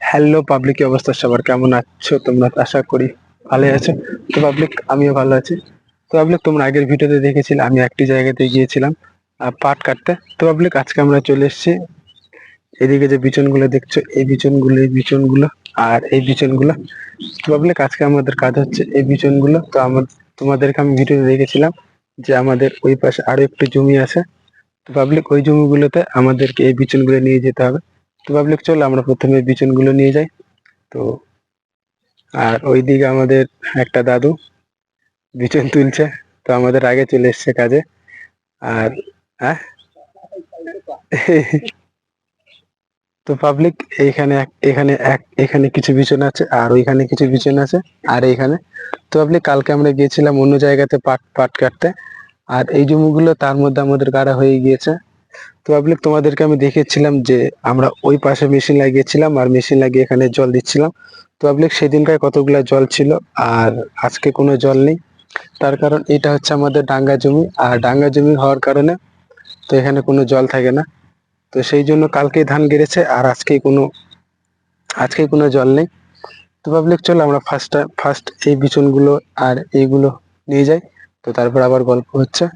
Hello public, কি অবস্থা সবার? কেমন আছো তোমরা? আশা করি ভালো আছো। তো পাবলিক, আমিও ভালো আছি। তো পাবলিক, তোমরা আগের ভিডিওতে দেখেছিলে আমি একটি জায়গাতে গিয়েছিলাম পাট কাটতে। তো পাবলিক, আজকে আমরা চলে এসেছি। এদিকে যে বিচনগুলো দেখছো, এই বিচনগুলো আর এই বিচনগুলো। তো পাবলিক, আজকে আমাদের কাজ হচ্ছে এই বিচনগুলো। তো তোমাদেরকে আমি ভিডিওতে দেখেছিলাম যে আমাদের ওই পাশে আরো একটু জমি আছে। তো পাবলিক, ওই জমিগুলোতে আমাদেরকে এই বিচনগুলো নিয়ে যেতে হবে। তো পাবলিক, চলো আমরা প্রথমে বিচনগুলো নিয়ে যাই। তো আর ওইদিকে আমাদের একটা দাদু বিচন তুলছে। তো আমাদের আগে চলে এসছে কাজে। আর হ্যাঁ তো পাবলিক, এখানে কিছু বিচন আছে, আর ওইখানে কিছু বিচন আছে, আর এইখানে। তো পাবলিক, কালকে আমরা গিয়েছিলাম অন্য জায়গাতে পাট পাট কাটতে। আর এই জমিগুলো তার মধ্যে আমাদের গাড়া হয়ে গিয়েছে। তো পাবলিক, তোমাদেরকে আমি দেখিয়েছিলাম যে আমরা ওই পাশে মেশিন লাগিয়েছিলাম, আর মেশিন লাগিয়ে এখানে জল দিচ্ছিলাম। তো পাবলিক, সেদিনকার কতগুলা জল ছিল, আর আজকে কোনো জল নেই। তার কারণ এটা হচ্ছে আমাদের ডাঙ্গা জমি, আর ডাঙ্গা জমি হওয়ার কারণে তো এখানে কোনো জল থাকে না। তো সেই জন্য কালকেই ধান গেড়েছে, আর আজকেই কোনো জল নেই। তো পাবলিক, চলো আমরা ফার্স্ট এই বিচনগুলো আর এইগুলো নিয়ে যাই। তো তারপর আবার গল্প হচ্ছে।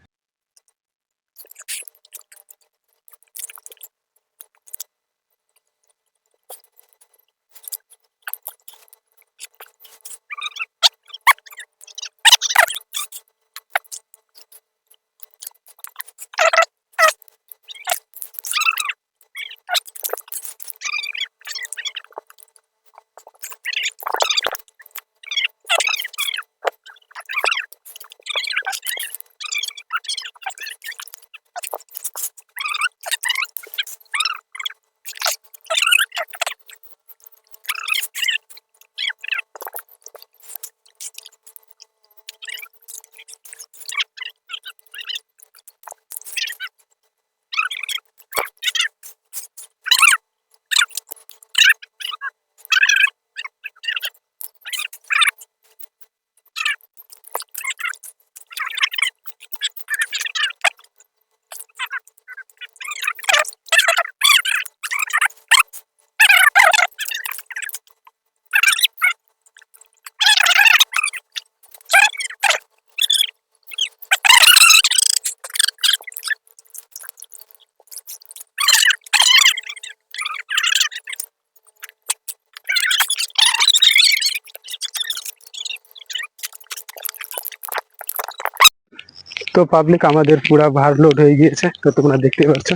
তো পাবলিক, আমাদের পুরা ভার লোড হয়ে গিয়েছে, তো তোমরা দেখতে পাচ্ছ।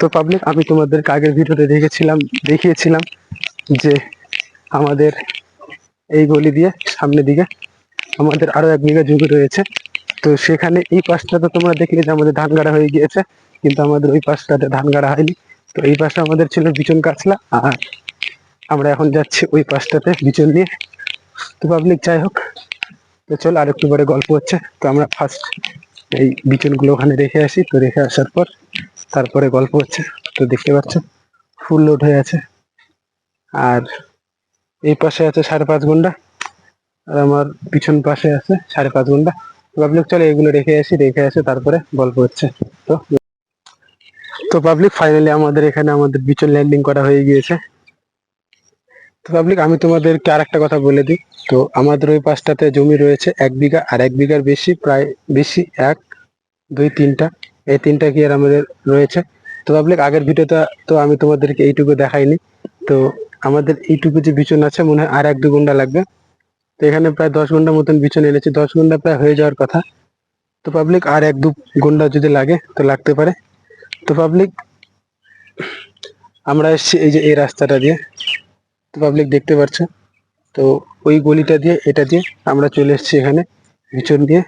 তো পাবলিক, আমি তোমাদেরকে আগের ভিডিওতে দেখিয়েছিলাম যে আমাদের এই গলি দিয়ে সামনের দিকে আমাদের আরো 1 বিঘা জমি রয়েছে। তো সেখানে এই পাশটাতে তোমরা দেখলে যে আমাদের ধান গাড়া হয়ে গিয়েছে, কিন্তু আমাদের ওই পাশটাতে ধান গাড়া হয়নি। তো এই পাশে আমাদের ছিল বিচন কাছলা, আর আমরা এখন যাচ্ছি ওই পাশটাতে বিচন নিয়ে। তো পাবলিক, যাই হোক, তো চল আর একটু পরে গল্প হচ্ছে। তো আমরা ফার্স্ট এই বিচনগুলো ওখানে রেখে আসি। তো রেখে আসার পর তারপরে গল্প হচ্ছে। তো দেখতে পাচ্ছ ফুল লোড হয়ে আছে, আর এই পাশে আছে 5.5 ঘন্টা, আর আমার পিছন পাশে আছে 5.5 ঘন্টা। পাবলিক, চলে এগুলো রেখে আসে তারপরে গল্প হচ্ছে। তো তো পাবলিক, ফাইনালি আমাদের এখানে আমাদের বিচন ল্যান্ডিং করা হয়ে গিয়েছে। তো পাবলিক, আমি তোমাদেরকে আর একটা কথা বলে দিই। তো আমাদের ওই পাশটাতে জমি রয়েছে 1 বিঘা, আর 1 বিঘার বেশি, প্রায় বেশি 1, 2, 3টা, এই 3টা কি আর আমাদের রয়েছে। তো পাবলিক, আগের ভিডিওতে তো আমি তোমাদেরকে এইটুকু দেখাইনি। তো আমাদের এইটুকু যে বিচন আছে, মনে হয় আর 1-2 ঘন্টা লাগবে। তো এখানে প্রায় 10 ঘন্টা মতন বিচন এনেছি, 10 ঘন্টা প্রায় হয়ে যাওয়ার কথা। তো পাবলিক, আর 1-2 ঘন্টা যদি লাগে তো লাগতে পারে। তো পাবলিক, আমরা এসেছি এই যে এই রাস্তাটা দিয়ে। তো পাবলিক, দেখতে পাচ্ছ। তো ওই গলিটা দিয়ে, এটা দিয়ে আমরা চলে এসেছি এখানে বিচন দিয়ে।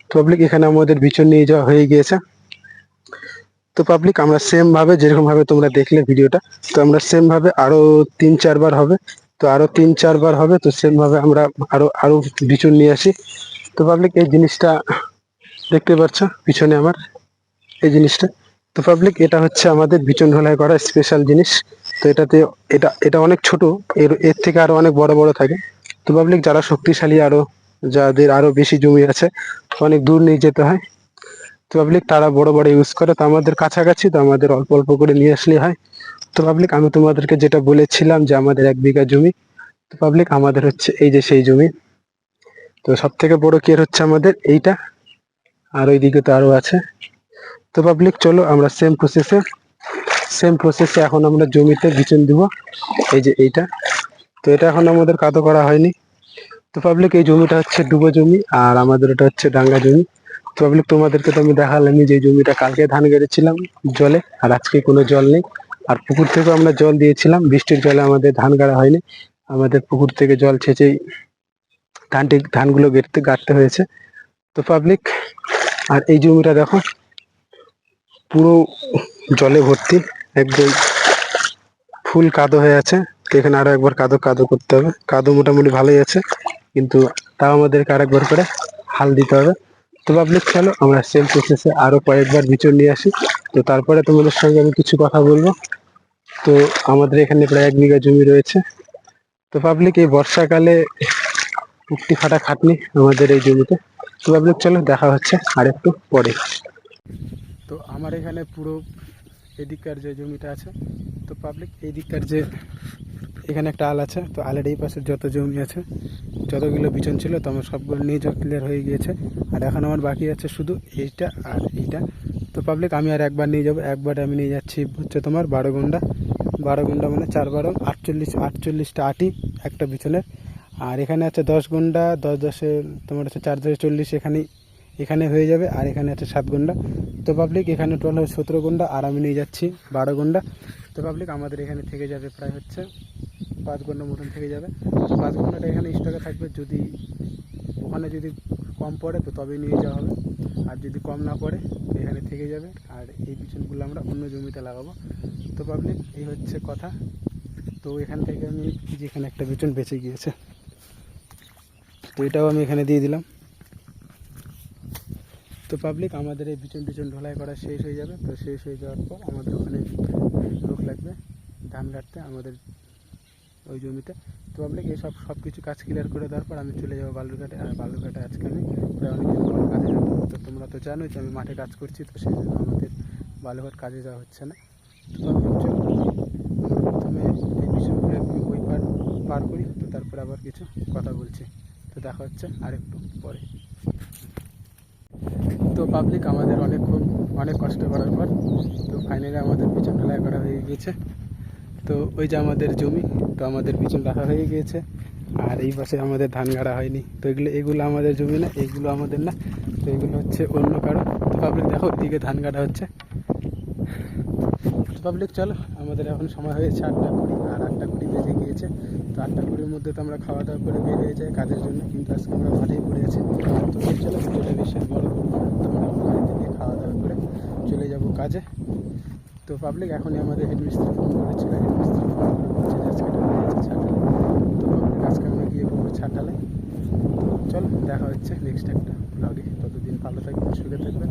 তো পাবলিক, এখানে আমাদের বিচন নিয়ে যাওয়া হয়ে গিয়েছে। তো পাবলিক, আমরা সেম ভাবে, যেরকম ভাবে তোমরা দেখলে ভিডিওটা, তো আমরা সেম ভাবে আরো 3-4 বার হবে। তো আরো 3-4 বার হবে, তো সেম ভাবে আমরা আরো আরো বিচন নিয়ে আসি। তো পাবলিক, এই জিনিসটা দেখতে পাচ্ছ পিছনে আমার, এই জিনিসটা। তো পাবলিক, এটা হচ্ছে আমাদের বিচন ঢালাই করা স্পেশাল জিনিস। তো এটাতে এটা এটা অনেক ছোট, এর থেকে আরো অনেক বড় বড় থাকে। তো পাবলিক, যারা শক্তিশালী, আরো যাদের আরো বেশি জমি আছে, অনেক দূর নিয়ে যেতে হয়, তো পাবলিক তারা বড় বড় ইউজ করে। তো আমাদের কাছাকাছি, তো আমাদের অল্প অল্প করে নিয়ে আসলে হয়। তো পাবলিক আমি তোমাদেরকে যেটা বলেছিলাম যে আমাদের 1 বিঘা জমি, তো পাবলিক আমাদের হচ্ছে এই যে সেই জমি। তো সব থেকে বড় কেয়ার হচ্ছে আমাদের এইটা, আর ওইদিকে তো আরো আছে। তো পাবলিক চলো আমরা সেম প্রসেসে এখন আমরা জমিতে বিচুন দিব, এই যে এইটা। তো এটা এখন আমাদের কাদো করা হয়নি। তো পাবলিক এই জমিটা হচ্ছে ডুবো জমি, আর আমাদের এটা হচ্ছে ডাঙ্গা জমি। তো পাবলিক তোমাদেরকে তো আমি দেখালামই যে জমিটা কালকে ধান গেড়েছিলাম জলে, আর আজকে কোনো জল নেই। আর পুকুর থেকেও আমরা জল দিয়েছিলাম, বৃষ্টির জলে আমাদের ধান গাড়া হয়নি, আমাদের পুকুর থেকে জল ছেঁচেই ধানগুলো গাড়তে হয়েছে। তো পাবলিক আর এই জমিটা দেখো পুরো জলে ভর্তি, একদম ফুল কাদো হয়ে আছে। তো এখানে আরো একবার কাদো কাদো করতে হবে, কাদো মোটামুটি ভালোই আছে, কিন্তু তাও আমাদেরকে আরেকবার করে হাল দিতে হবে। তো পাবলিক চলো আমরা সেম প্রসেসে আরো কয়েকবার বিচুন নিয়ে আসি, তো তারপরে তোমাদের সঙ্গে আমি কিছু কথা বলবো। তো আমাদের এখানে প্রায় 1 বিঘা জমি রয়েছে। তো পাবলিক এই বর্ষাকালে উক্তি ফাটা খাটনি আমাদের এই জমিতে। তো পাবলিক চলো দেখা হচ্ছে আর একটু পরে। তো আমার এখানে পুরো এদিককার যে জমিটা আছে, তো পাবলিক এই দিককার যে এখানে একটা আল আছে, তো আলের এই পাশে যত জমি আছে, যতগুলো বিচন ছিল তো আমার সবগুলো নিয়ে যাওয়া ক্লিয়ার হয়ে গিয়েছে। আর এখন আমার বাকি আছে শুধু এইটা আর এইটা। তো পাবলিক আমি আর একবার নিয়ে যাবো, একবার আমি নিয়ে যাচ্ছি হচ্ছে তোমার 12 গুন্ডা। 12 গুন্ডা মানে 4 12 48টা আটি একটা বিচনের। আর এখানে আছে 10 গুন্ডা, 10 10-এ তোমার হচ্ছে 4 10 40, এখানে হয়ে যাবে। আর এখানে আছে 7 গুন্ডা। তো পাবলিক এখানে টোটাল হয় 17 গুন্ডা, আর আমি নিয়ে যাচ্ছি 12 গুন্ডা। তো পাবলিক আমাদের এখানে থেকে যাবে প্রায় হচ্ছে 5 গুন্ডা মতন থেকে যাবে। তো 5 গুন্ডাটা এখানে স্টকে থাকবে, যদি ওখানে যদি কম পড়ে তো তবেই নিয়ে যাওয়া হবে, আর যদি কম না পড়ে তো এখানে থেকে যাবে। আর এই বিচুনগুলো আমরা অন্য জমিতে লাগাবো। তো পাবলিক এই হচ্ছে কথা। তো এখান থেকে আমি যেখানে একটা বিচুন বেঁচে গিয়েছে, তো এটাও আমি এখানে দিয়ে দিলাম। তো পাবলিক আমাদের এই বিচুন ঢোলাই করা শেষ হয়ে যাবে। তো শেষ হয়ে যাওয়ার পর আমাদের ওখানে লোক লাগবে ধান কাটতে আমাদের ওই জমিতে। তো পাবলিক এই সব কিছু কাজ ক্লিয়ার করে দেওয়ার পর আমি চলে যাবো বালুরঘাটে। আর বালুরঘাটে আজকে আমি প্রায় অনেকদিন পর কাজে যাবো। তো তোমরা তো জানোই যে আমি মাঠে কাজ করছি, তো সেই জন্য আমাদের বালুরঘাট কাজে যাওয়া হচ্ছে না। তো পাবলিক চলো আমরা প্রথমে এই বিষয়গুলো ওই পার করি, তো তারপরে আবার কিছু কথা বলছি। তো দেখা হচ্ছে আরেকটু পরে। তো পাবলিক আমাদের অনেক কষ্ট করার পর তো ফাইনালি আমাদের বিচুন ঢালাই করা হয়ে গিয়েছে। তো ওই যে আমাদের জমি, তো আমাদের বিচুন রাখা হয়ে গিয়েছে। আর এই পাশে আমাদের ধান গাড়া হয়নি, তো এগুলো আমাদের জমি না, এগুলো আমাদের না, তো এগুলো হচ্ছে অন্য কারো। তো পাবলিক দেখো ওদিকে ধান গাড়া হচ্ছে। তো পাবলিক চলো আমাদের এখন সময় হয়েছে 8টা 20, আর 8টা 20 বেজে গিয়েছে। তো 8টা 20-র মধ্যে তো আমরা খাওয়া দাওয়া করে বের হয়ে যাই কাজের জন্য, কিন্তু আজকে আমরা মাঠেই পড়ে আছি। তো চলো ভিডিওটা বেশি বড় করবো না, তো আমরা বাড়িতে গিয়ে খাওয়া দাওয়া করে চলে যাব কাজে। তো পাবলিক এখনই আমাদের হেডমিস্ত্রি ফোন করেছিল, হেডমিস্ত্রি ফোন করে বলছে যে আজকে ঢালাই আছে ছাটালে। তো পাবলিক আজকে আমরা গিয়ে বলবো ছাটালে। তো চলো দেখা হচ্ছে নেক্সট একটা ব্লগে। ততদিন ভালো থাকবেন, সুখে থাকবেন।